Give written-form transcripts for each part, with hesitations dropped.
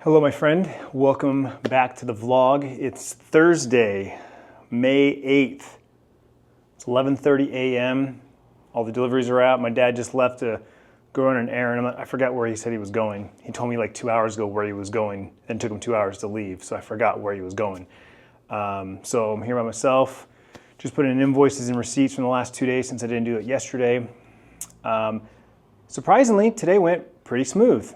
Hello, my friend. Welcome back to the vlog. It's Thursday, May 8th. It's 11:30 a.m. All the deliveries are out. My dad just left to go on an errand. I forgot where he said he was going. He told me like 2 hours ago where he was going, and it took him 2 hours to leave, so I forgot where he was going. So I'm here by myself, just putting in invoices and receipts from the last 2 days since I didn't do it yesterday. Surprisingly, today went pretty smooth.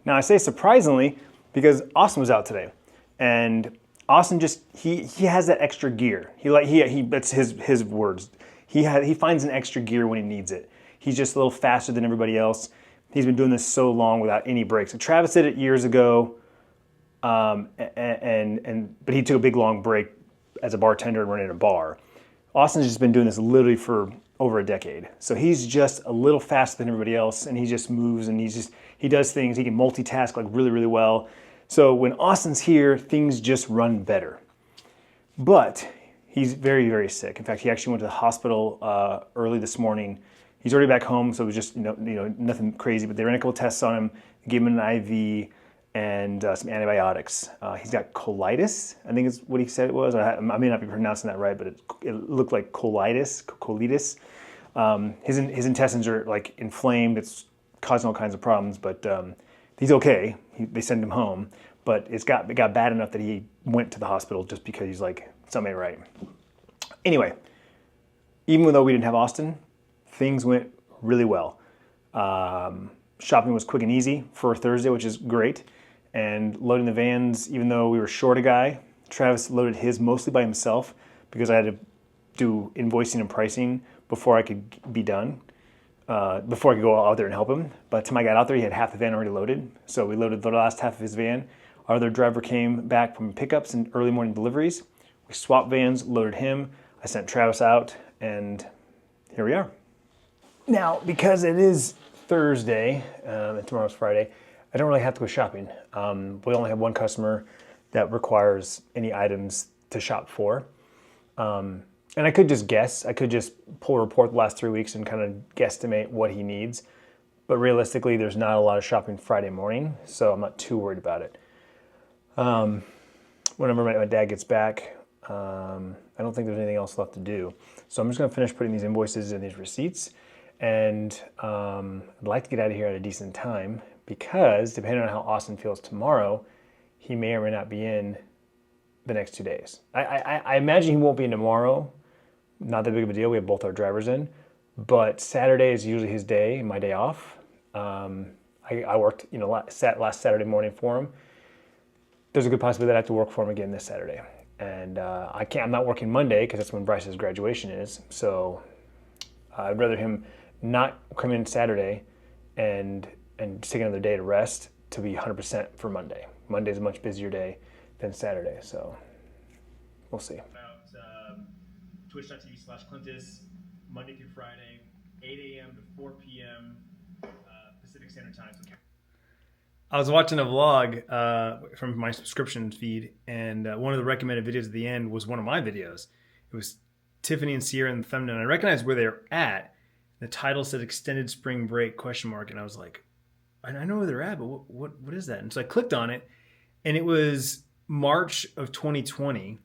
Now I say surprisingly because Austin was out today, and Austin just he has that extra gear. He that's his words. He finds an extra gear when he needs it. He's just a little faster than everybody else. He's been doing this so long without any breaks. So Travis did it years ago, but he took a big long break as a bartender and running a bar. Austin's just been doing this literally for over a decade. So he's just a little faster than everybody else, and he just moves and he does things. He can multitask like really, really well. So when Austin's here, things just run better. But he's very, very sick. In fact, he actually went to the hospital early this morning. He's already back home, so it was just nothing crazy. But they ran a couple tests on him, gave him an IV and some antibiotics. He's got colitis, I think is what he said it was. I may not be pronouncing that right, but it looked like colitis. His intestines are like inflamed. It's causing all kinds of problems, but he's okay. They sent him home, but it got bad enough that he went to the hospital just because he's like, something ain't right. Anyway, even though we didn't have Austin, things went really well. Shopping was quick and easy for Thursday, which is great. And loading the vans, even though we were short a guy, Travis loaded his mostly by himself because I had to do invoicing and pricing before I could be done, before I could go out there and help him. By the time I got out there, he had half the van already loaded. So we loaded the last half of his van. Our other driver came back from pickups and early morning deliveries. We swapped vans, loaded him. I sent Travis out, and here we are. Now, because it is Thursday and tomorrow's Friday, I don't really have to go shopping. We only have one customer that requires any items to shop for. And I could just guess. I could just pull a report the last 3 weeks and kind of guesstimate what he needs. But realistically, there's not a lot of shopping Friday morning, so I'm not too worried about it. Whenever my dad gets back, I don't think there's anything else left to do. So I'm just going to finish putting these invoices and these receipts. And I'd like to get out of here at a decent time because depending on how Austin feels tomorrow, he may or may not be in the next 2 days. I imagine he won't be in tomorrow. Not that big of a deal. We have both our drivers in. But Saturday is usually his day, my day off. I worked last Saturday morning for him. There's a good possibility that I have to work for him again this Saturday. And I'm not working Monday because that's when Bryce's graduation is. So I'd rather him not come in Saturday and just take another day to rest to be 100% for Monday. Monday's a much busier day than Saturday, so we'll see. About Twitch.tv/Clintus, Monday through Friday, 8 a.m. to 4 p.m. Pacific Standard Time. I was watching a vlog from my subscription feed, and one of the recommended videos at the end was one of my videos. It was Tiffany and Sierra in the thumbnail, and I recognized where they're at. The title said "Extended Spring Break?" And I was like, I know where they're at, but what is that? And so I clicked on it, and it was March of 2020.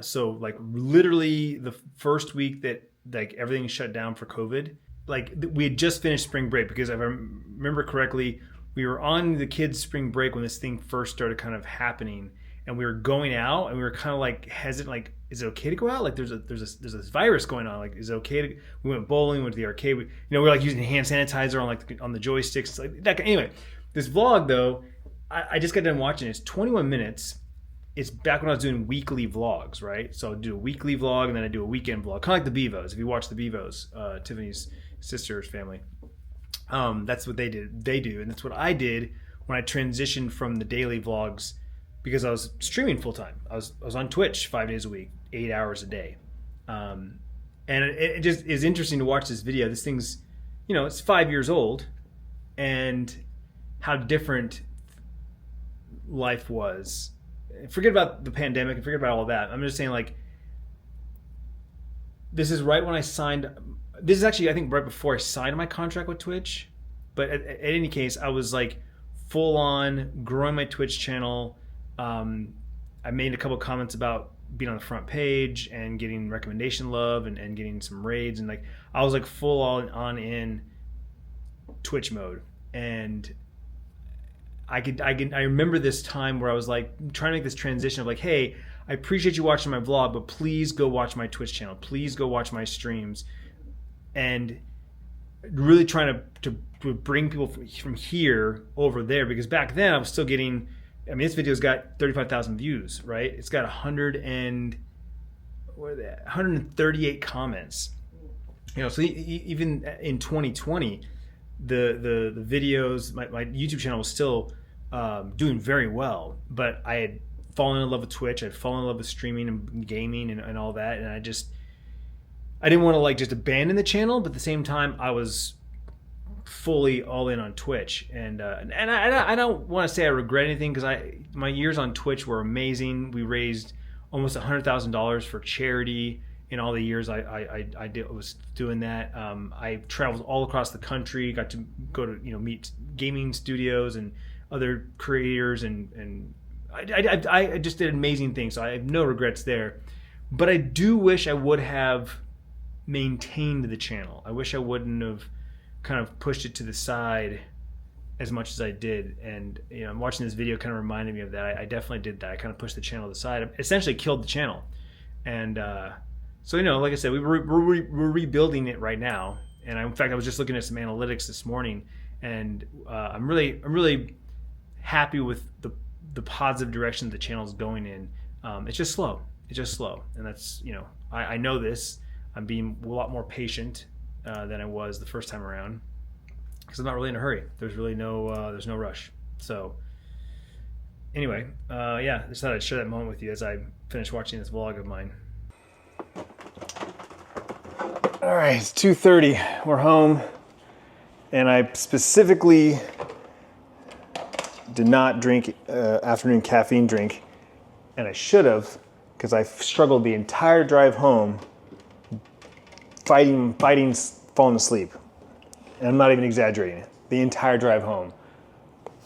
So like literally the first week that like everything shut down for COVID. Like we had just finished spring break because if I remember correctly, we were on the kids' spring break when this thing first started kind of happening, and we were going out, and we were kind of like hesitant, like, is it okay to go out? Like, there's this virus going on. Like, is it okay to? We went bowling, went to the arcade. We were like using hand sanitizer on the joysticks. Like that. Anyway, this vlog though, I just got done watching. It's 21 minutes. It's back when I was doing weekly vlogs, right? So I'll do a weekly vlog and then I do a weekend vlog, kind of like the Bevos. If you watch the Bevos, Tiffany's sister's family, that's what they do, and that's what I did when I transitioned from the daily vlogs. Because I was streaming full time. I was on Twitch 5 days a week, 8 hours a day. And it just is interesting to watch this video. This thing's, it's 5 years old, and how different life was. Forget about the pandemic and forget about all that. I'm just saying, like, this is right when I signed. This is actually, I think, right before I signed my contract with Twitch. But at any case, I was like full on growing my Twitch channel. I made a couple comments about being on the front page and getting recommendation love and getting some raids, and like I was like full on in Twitch mode. And I remember this time where I was like trying to make this transition of like, hey, I appreciate you watching my vlog, but please go watch my Twitch channel. Please go watch my streams. And really trying to bring people from here over there, because back then I was still getting, I mean, this video's got 35,000 views, right? It's got 138 comments. You know, so even in 2020, the videos, my YouTube channel was still doing very well, but I had fallen in love with Twitch. I'd fallen in love with streaming and gaming and all that, and I didn't want to like just abandon the channel, but at the same time I was fully all in on Twitch, and I don't want to say I regret anything, because my years on Twitch were amazing. We raised almost $100,000 for charity in all the years I was doing that. I traveled all across the country, got to go to meet gaming studios and other creators, and I just did amazing things. So I have no regrets there, but I do wish I would have maintained the channel. I wish I wouldn't have kind of pushed it to the side as much as I did. And watching this video kind of reminded me of that. I definitely did that. I kind of pushed the channel to the side. I essentially killed the channel. And so like I said, we're rebuilding it right now. And in fact, I was just looking at some analytics this morning, and I'm really happy with the positive direction the channel is going in. It's just slow. And that's I know this. I'm being a lot more patient than I was the first time around, because I'm not really in a hurry. There's really there's no rush. So anyway, yeah, I just thought I'd share that moment with you as I finish watching this vlog of mine. All right, it's 2:30. We're home, and I specifically did not drink afternoon caffeine drink, and I should have, because I struggled the entire drive home fighting falling asleep. And I'm not even exaggerating it. The entire drive home,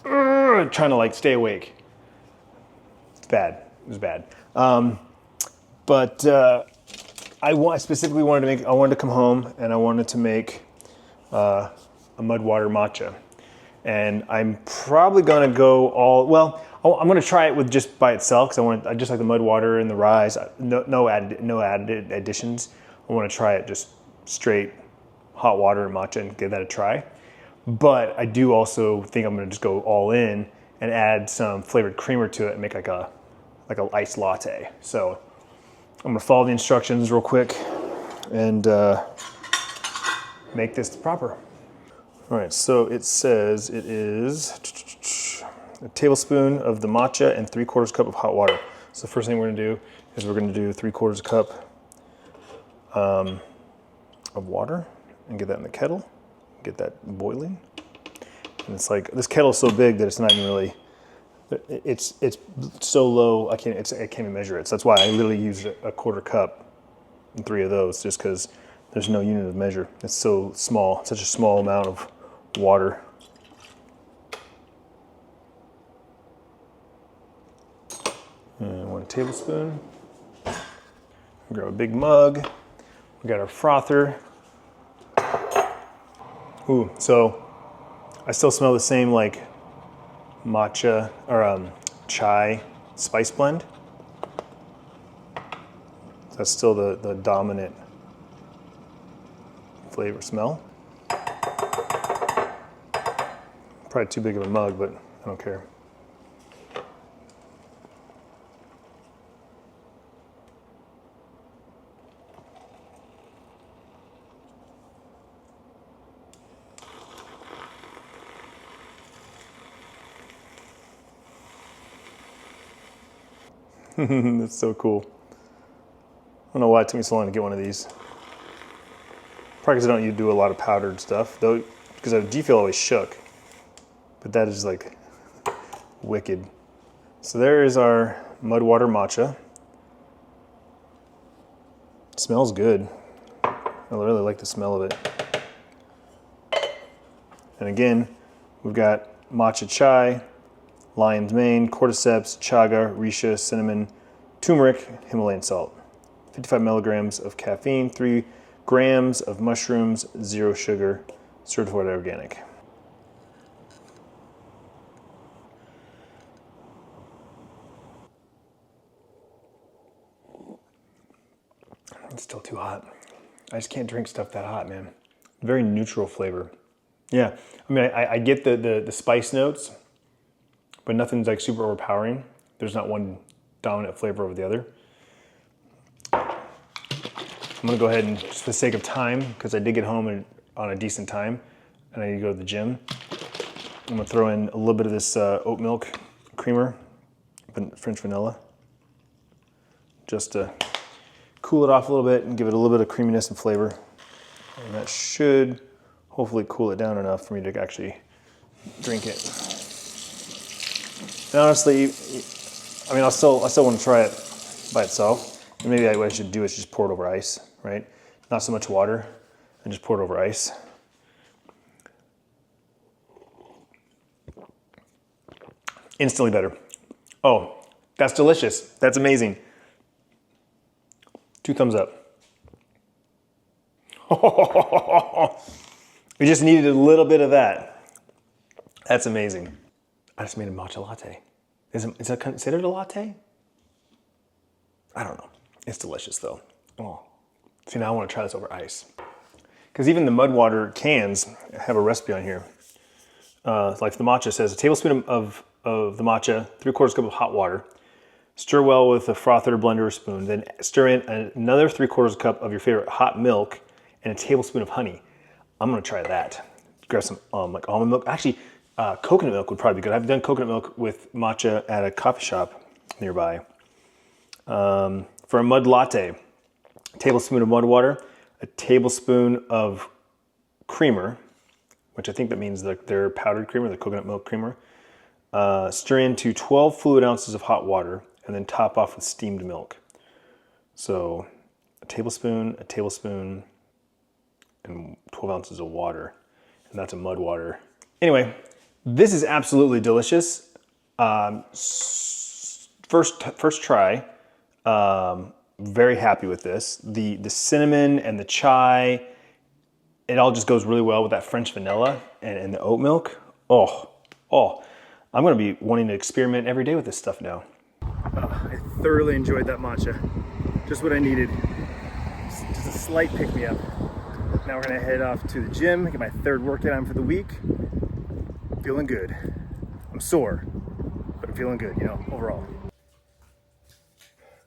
trying to like stay awake. It's bad. It was bad. But I specifically wanted to come home, and I wanted to make a mud water matcha. And I'm probably gonna go I'm gonna try it with just by itself, because I just like the mud water and the rise. No added additions. I want to try it just straight hot water and matcha and give that a try. But I do also think I'm going to just go all in and add some flavored creamer to it and make like a iced latte. So I'm going to follow the instructions real quick and make this proper. All right, so it says it is a tablespoon of the matcha and 3/4 cup of hot water. So the first thing we're going to do is we're going to do 3/4 cup of water and get that in the kettle, get that boiling. And it's like, this kettle is so big that it's not even really, it's so low, I can't even measure it. So that's why I literally used a 1/4 cup and 3 of those, just because there's no unit of measure. It's so small, such a small amount of water. And 1 tablespoon. Grab a big mug. We got our frother. Ooh, so I still smell the same like matcha or chai spice blend. That's still the dominant flavor smell. Probably too big of a mug, but I don't care. That's so cool. I don't know why it took me so long to get one of these. Probably because I don't do a lot of powdered stuff, though, because I do feel always shook. But that is like wicked. So there is our mud water matcha. It smells good. I really like the smell of it. And again, we've got matcha chai, lion's mane, cordyceps, chaga, reishi, cinnamon, turmeric, Himalayan salt. 55 milligrams of caffeine, 3 grams of mushrooms, 0 sugar, certified organic. It's still too hot. I just can't drink stuff that hot, man. Very neutral flavor. Yeah, I mean, I get the spice notes, but nothing's like super overpowering. There's not one dominant flavor over the other. I'm gonna go ahead and, just for the sake of time, because I did get home on a decent time, and I need to go to the gym, I'm gonna throw in a little bit of this oat milk creamer, French vanilla, just to cool it off a little bit and give it a little bit of creaminess and flavor. And that should hopefully cool it down enough for me to actually drink it. And honestly, I mean, I still want to try it by itself. And maybe what I should do is just pour it over ice, right? Not so much water, and just pour it over ice. Instantly better. Oh, that's delicious. That's amazing. 2 thumbs up. We just needed a little bit of that. That's amazing. I just made a matcha latte. Is it considered a latte? I don't know. It's delicious though. Oh, see, now I want to try this over ice. Because even the mud water cans have a recipe on here. Like the matcha says, a tablespoon of the matcha, 3/4 cup of hot water. Stir well with a frother, blender, or spoon. Then stir in another 3/4 cup of your favorite hot milk and a tablespoon of honey. I'm gonna try that. Grab some like almond milk. Actually, coconut milk would probably be good. I've done coconut milk with matcha at a coffee shop nearby. For a mud latte, a tablespoon of mud water, a tablespoon of creamer, which I think that means their powdered creamer, the coconut milk creamer. Stir into 12 fluid ounces of hot water, and then top off with steamed milk. So a tablespoon, and 12 ounces of water. And that's a mud water. Anyway, this is absolutely delicious. First try, very happy with this. The cinnamon and the chai, it all just goes really well with that French vanilla and the oat milk. Oh, I'm gonna be wanting to experiment every day with this stuff now. I thoroughly enjoyed that matcha. Just what I needed. Just a slight pick-me-up. Now we're gonna head off to the gym, get my 3rd workout on for the week. Feeling good. I'm sore, but I'm feeling good, overall.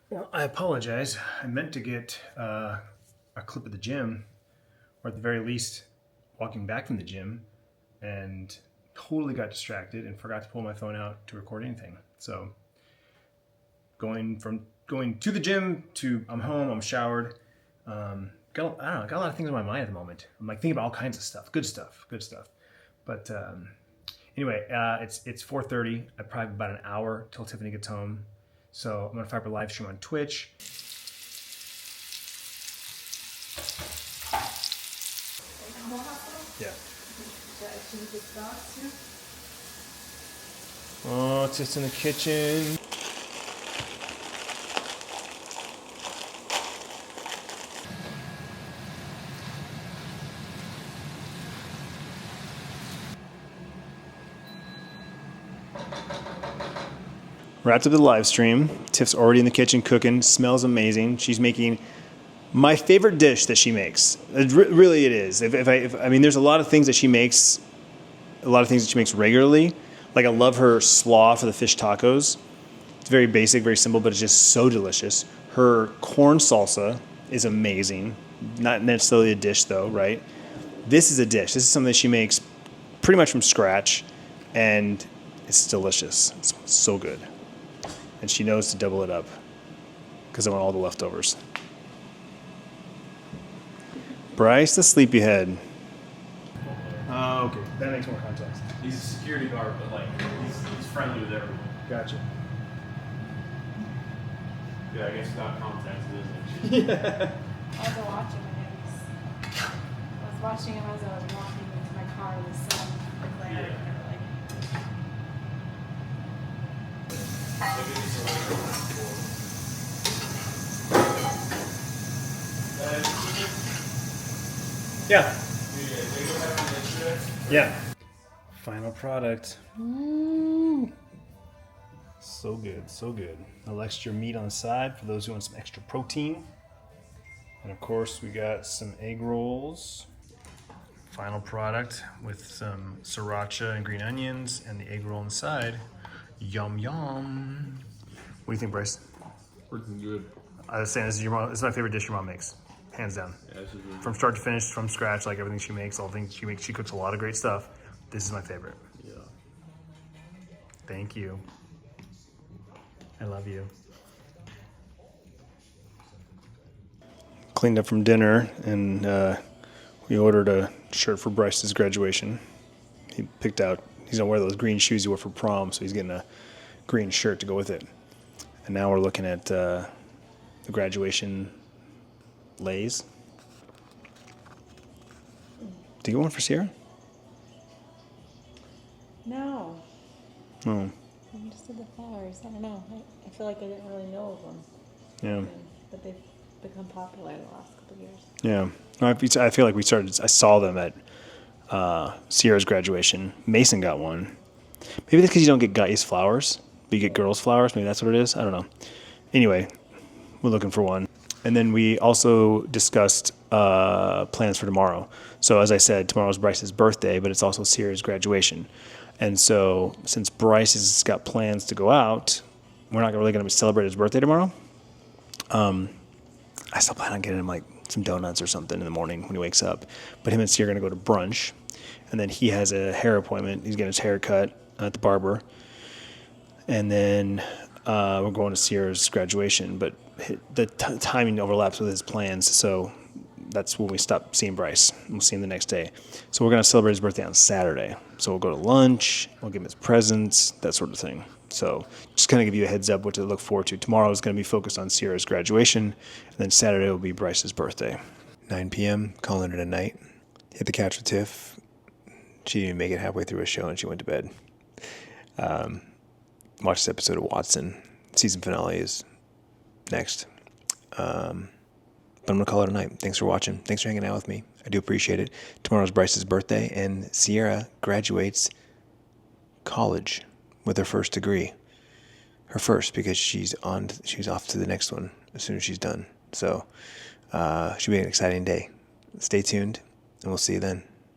Well, I apologize. I meant to get a clip of the gym, or at the very least, walking back from the gym, and totally got distracted and forgot to pull my phone out to record anything. So going to the gym to I'm home, I'm showered. Got a lot of things on my mind at the moment. I'm like thinking about all kinds of stuff, good stuff. But anyway, it's 4:30. I probably have about an hour till Tiffany gets home. So I'm gonna fire up a live stream on Twitch. Yeah. Oh, it's just in the kitchen. Wrapped up the live stream. Tiff's already in the kitchen cooking. Smells amazing. She's making my favorite dish that she makes. Really, it is. I mean, there's a lot of things that she makes. A lot of things that she makes regularly. Like I love her slaw for the fish tacos. It's very basic, very simple, but it's just so delicious. Her corn salsa is amazing. Not necessarily a dish though, right? This is a dish. This is something that she makes pretty much from scratch, and it's delicious. It's so good. And she knows to double it up because I want all the leftovers. Bryce the sleepyhead. Oh, okay. That makes more context. He's a security guard, but like he's friendly with everyone. Gotcha. Yeah, I guess without context, it isn't. Yeah. I was watching him as I was walking into my car with the sun declaring, and like Yeah. Yeah. Final product. Woo. So good, so good. A little extra meat on the side for those who want some extra protein. And of course, we got some egg rolls. Final product with some sriracha and green onions and the egg roll on the side. Yum, yum. What do you think, Bryce? Freaking good. I was saying, this is my favorite dish your mom makes. Hands down. Yeah, this is really From start to finish, from scratch, like everything she makes, all the things she makes. She cooks a lot of great stuff. This is my favorite. good. Yeah. Thank you. I love you. Cleaned up from dinner, and we ordered a shirt for Bryce's graduation. He picked out, he's gonna wear those green shoes he wore for prom, so he's getting a green shirt to go with it. And now we're looking at the graduation lays. Do you get one for Sierra? No. Oh, I just did the flowers. I don't know. I feel like I didn't really know of them. yeah. But they've become popular the last couple of years. Yeah. No, I feel like I saw them at Sierra's graduation. Mason got one. Maybe that's because you don't get guys flowers, but you get girls flowers. Maybe that's what it is. I don't know. Anyway, we're looking for one. And then we also discussed plans for tomorrow. So as I said, tomorrow's Bryce's birthday, but it's also Sierra's graduation. And so since Bryce has got plans to go out, we're not really going to celebrate his birthday tomorrow. I still plan on getting him like some donuts or something in the morning when he wakes up. But him and Sierra are going to go to brunch. And then he has a hair appointment. He's getting his hair cut at the barber. And then we're going to Sierra's graduation. But the timing overlaps with his plans. So that's when we stop seeing Bryce. We'll see him the next day. So we're going to celebrate his birthday on Saturday. So we'll go to lunch. We'll give him his presents, that sort of thing. So just kind of give you a heads up what to look forward to. Tomorrow is going to be focused on Sierra's graduation, and then Saturday will be Bryce's birthday. 9 p.m., calling it a night. Hit the couch with Tiff. She didn't even make it halfway through a show, and she went to bed. Watch this episode of Watson. Season finale is next. But I'm going to call it a night. Thanks for watching. Thanks for hanging out with me. I do appreciate it. Tomorrow's Bryce's birthday, and Sierra graduates college with her first degree. Her first, because she's off to the next one as soon as she's done. So should be an exciting day. Stay tuned, and we'll see you then.